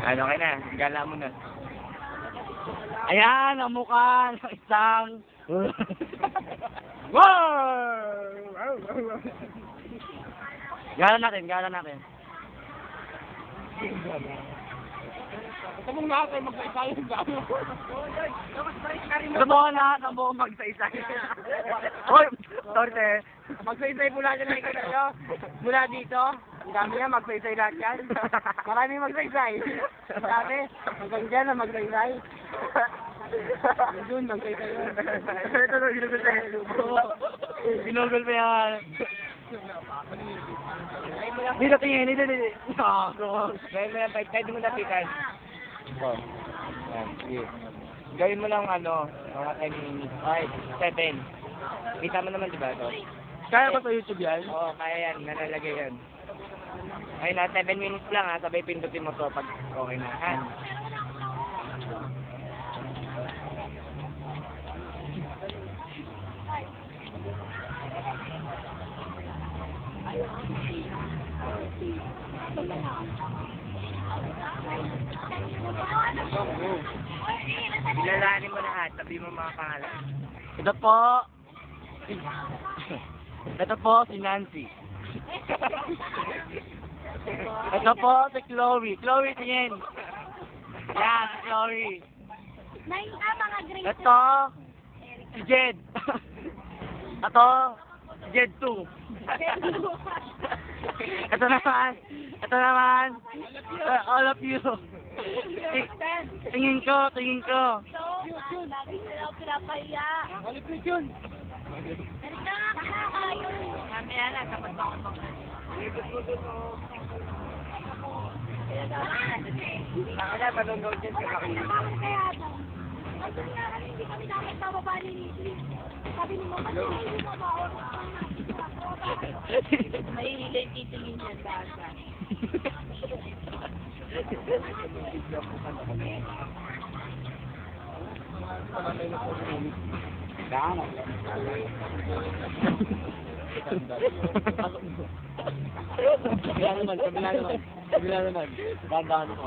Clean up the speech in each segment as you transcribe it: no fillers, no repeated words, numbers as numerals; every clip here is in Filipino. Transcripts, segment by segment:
Ano ka na? Gala mo na. Ayan, ang mukha ng isang... Wow! Gala natin, gala natin. Ito mong lahat ay magsaysay yung gano'n. Ito mo lahat ang buong magsaysay. Hoy, sorte. Magsaysay po natin na ikaw tayo. Mula dito, ang dami yan, magsaysay lahat yan. Maraming magsaysay. Dati, hanggang dyan na magsaysay. Doon, magsaysay yun. Ito na, ginugol pa yan. Ginugol pa yan. Dito tingin, dito. Pwede mo napitan. Sige. Gawin mo lang mga 10 minutes. Ay, 7. Kita mo naman diba ito? Kaya ba sa YouTube yan? Oo, kaya yan. Nalalagay yan. Ayun na, 7 minutes lang ha. Sabay pindutin mo to pag okay na. Ha? Bilalanin mo lahat. Sabi mo mga pangalan. Ito po. Ito po si Nancy. Ito po si Chloe. Chloe, tingin. Yan, si Chloe. Mga grade Ito, si Jed. Ito, si Jed 2. Ito naman, all of you. Tingin ko. Yun, lagi nila ako pinapahiya. Malipit yun. Halika nga, kakakayo. Mamaya na, kapag ako. Ako na, manunod yan sa kakita. Bakit kaya daw? Sabi nga kami, hindi kami dapat bababa ni Nisi. Sabi ni Mama, hindi mo ba? May hilay titingin yan, basa. Kabila naman. Dandahan ko.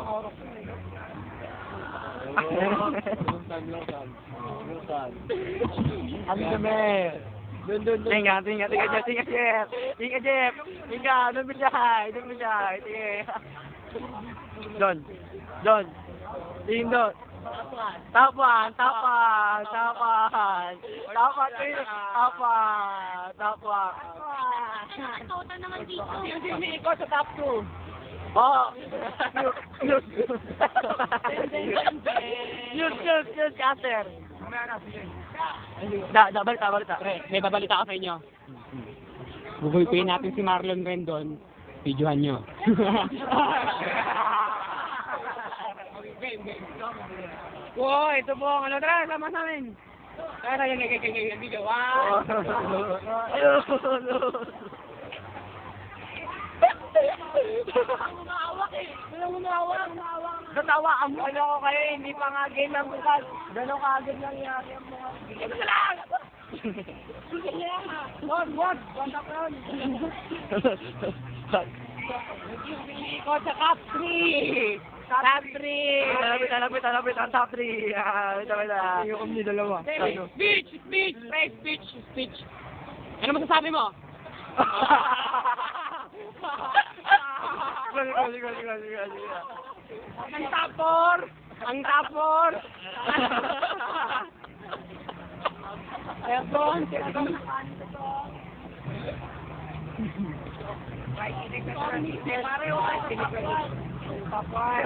Ano kami? Doon. Tingka, Jeff. Tingka, doon bisyay. Doon. Tingin doon. Tapan. Tota naman dito. Hindi ko sa top 2. Oh! Yun, Caster. Balita. May babalita ako sa inyo. Gugulpiin natin si Marlon Rendon. Videohan nyo. Wow, ito po ang tara, sama sa amin. Tara, yan, video. Wow! Natawaan mo. Ano ko kayo, hindi pa nga game ang bukas. Gano'n kaagad lang yan yung mga... Ito na lang! Wag! Contact yun! Ko sa Cup 3! Cup 3! Talapit ang top 3. Yung kami dalawa. Speech! Ano masasabi mo? Sige. Ang tapor! Perdón! Tapor!